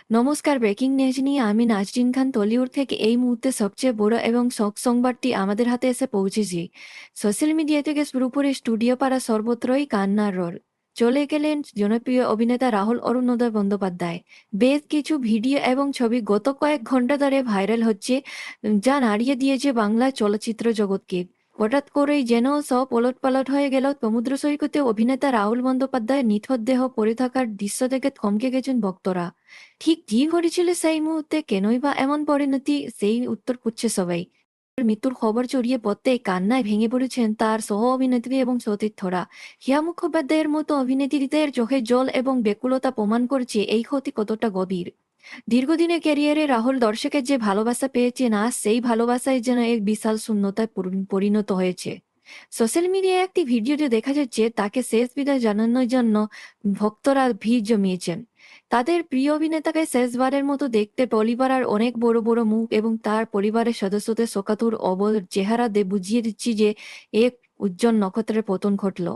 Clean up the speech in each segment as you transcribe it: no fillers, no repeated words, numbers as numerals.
নমস্কার, breaking news নিয়ে আমি নাজরিন খান টলিউড থেকে। এই মুহূর্তে সবচেয়ে বড় এবং শক সংবাদটি আমাদের হাতে এসে পৌঁছেছে। সোশ্যাল মিডিয়া থেকে শুরু করে স্টুডিও পাড়া সর্বত্রই কান্নার রোল। চলে গেলেন জনপ্রিয় অভিনেতা রাহুল অরুণোদয় বন্দ্যোপাধ্যায়। বেশ কিছু ভিডিও এবং ছবি গত কয়েক ঘন্টা ধরে ভাইরাল হচ্ছে, যা নাড়িয়ে দিয়েছে বাংলা চলচ্চিত্র জগৎকে। হঠাৎ করেই যেন সব ওলটপালট হয়ে গেল। সমুদ্র সৈকতে অভিনেতা রাহুল বন্দ্যোপাধ্যায়ের নিথর দেহ পড়ে থাকার দৃশ্য দেখে থমকে গেছেন ভক্তরা। ঠিক কি ঘটেছিল সেই মুহূর্তে, কেনই বা এমন পরিণতি, সেই উত্তর খুঁজছে সবাই। তার মৃত্যুর খবর ছড়িয়ে পড়তেই কান্নায় ভেঙে পড়েছেন তার সহ অভিনেত্রী এবং সতীর্থরা। হিয়া মুখোপাধ্যায়ের মতো অভিনেত্রীদের চোখে জল এবং ব্যাকুলতা প্রমাণ করছে এই ক্ষতি কতটা গভীর। দীর্ঘদিনের ক্যারিয়ারে রাহুল দর্শকের যে ভালোবাসা পেয়েছে না, সেই ভালোবাসায় যেন এক বিশাল শূন্যতায় পরিণত হয়েছে। সোশ্যাল মিডিয়ায় একটি ভিডিওতে দেখা যাচ্ছে তাকে শেষ বিদায় জানানোর জন্য ভক্তরা ভিড় জমিয়েছেন। তাদের প্রিয় অভিনেতাকে শেষবারের মতো দেখতে পরিবারের অনেক বড় বড় মুখ এবং তার পরিবারের সদস্যদের শোকাতুর অবল চেহারা বুঝিয়ে দিচ্ছি যে এক উজ্জ্বল নক্ষত্রের পতন ঘটল।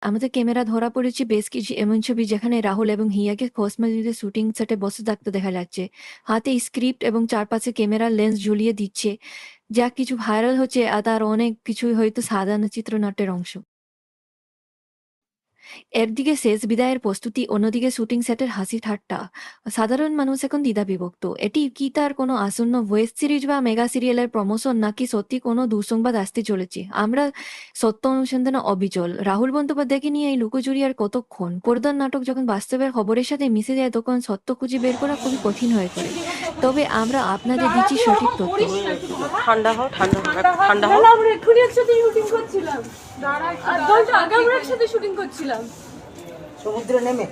আমাদের ক্যামেরা ধরা পড়েছে বেশ কিছু এমন ছবি যেখানে রাহুল এবং হিয়াকে খোসমাজিদের শুটিং সেটে বসে থাকতে দেখা যাচ্ছে। হাতে স্ক্রিপ্ট এবং চারপাশে ক্যামেরার লেন্স ঝুলিয়ে দিচ্ছে। যা কিছু ভাইরাল হচ্ছে আর তার অনেক কিছুই হয়তো সাধারণ চিত্রনাট্যের অংশ। একদিকে শেষ বিদায়ের প্রস্তুতি, অন্যদিকে শুটিং সেটের হাসি ঠাট্টা। সাধারণ মানুষ এখন দ্বিধাবিভক্ত। এটি কি তার কোনো আসন্ন ওয়েব সিরিজ বা মেগা সিরিয়ালের প্রমোশন, নাকি সত্যি কোনো দুঃসংবাদ আসতে চলেছে? আমরা সত্য অনুসন্ধানে অবিচল। রাহুল বন্দ্যোপাধ্যায়কে নিয়ে এই লুকোচুরি আর কতক্ষণ? পর্দার নাটক যখন বাস্তবের খবরের সাথে মিশে যায়, তখন সত্য খুঁজে বের করা খুবই কঠিন হয়ে পড়ে। তবে আমরা আপনাদের দিচ্ছি সঠিক তথ্য। ঠান্ডা হও, ঠান্ডা হও, ঠান্ডা হও। আমরা এক্ষুনি একসাথে শুটিং করছিলাম। আধ ঘন্টা আগে আমরা একসাথে শুটিং করছিলাম। সমুদ্রে নেমে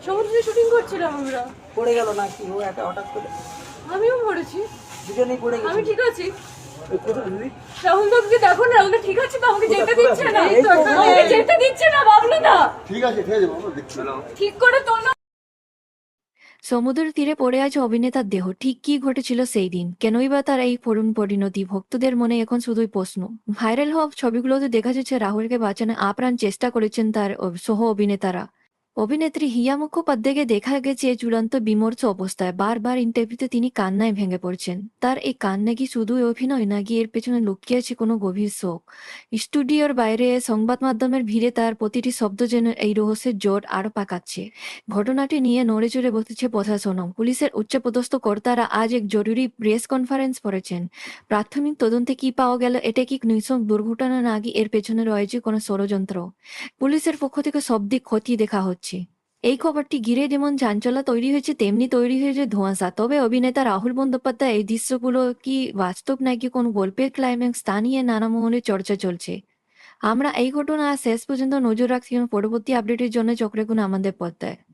সমুদ্রে শুটিং করছিলাম আমরা। পড়ে গেল নাকি ও একা হঠাৎ করে? আমিও পড়েছি। দুজনেই পড়ে গেছে। আমি ঠিক আছি। রাহুল দাকে দেখো না, রাহুল ঠিক আছে তো? আমাকে যেতে দিচ্ছে না, আমাকে যেতে দিচ্ছে না বাবলু দা। ঠিক আছে, ঠিক আছে বাবা, দেখছি। ঠিক করে তোলো। সমুদ্রের তীরে পড়ে আছে অভিনেতার দেহ। ঠিক কি ঘটেছিল সেই দিন, কেনই বা তার এই করুণ পরিণতি? ভক্তদের মনে এখন শুধুই প্রশ্ন। ভাইরাল হওয়া ছবিগুলোতে দেখা যাচ্ছে রাহুলকে বাঁচানো আপ্রাণ চেষ্টা করেছেন তার সহ অভিনেতারা। অভিনেত্রী হিয়া মুখোপাধ্যায়কে দেখা গেছে চূড়ান্ত বিমর্ষ অবস্থায়। বারবার ইন্টারভিউতে তিনি কান্নায় ভেঙে পড়ছেন। তার এই কান্না কি শুধুই অভিনয়, নাকি এর পেছনে লুকিয়ে আছে কোনো গভীর শোক? স্টুডিওর বাইরে সংবাদ মাধ্যমের ভিড়ে তার প্রতিটি শব্দ যেন এই রহস্যের জোর আরো পাকাচ্ছে। ঘটনাটি নিয়ে নড়েচড়ে বসেছে প্রশাসনও। পুলিশের উচ্চপদস্থ কর্তারা আজ এক জরুরি প্রেস কনফারেন্স করেছেন। প্রাথমিক তদন্তে কি পাওয়া গেল, এটা কি নৃশংস দুর্ঘটনা, নাকি এর পেছনে রয়েছে কোনো ষড়যন্ত্র? পুলিশের পক্ষ থেকে সব দিক খতিয়ে দেখা হচ্ছে। এই খবরটি ঘিরে যেমন চাঞ্চল্য তৈরি হয়েছে, তেমনি তৈরি হয়েছে ধোঁয়াশা। তবে অভিনেতা রাহুল বন্দ্যোপাধ্যায় এই দৃশ্যগুলো কি বাস্তব, নাকি কোনো গল্পের ক্লাইম্যাক্স, তা নিয়ে নানা মহলে চর্চা চলছে। আমরা এই ঘটনা শেষ পর্যন্ত নজর রাখছি এবং পরবর্তী আপডেটের জন্য চোখ রাখুন আমাদের পর্দায়।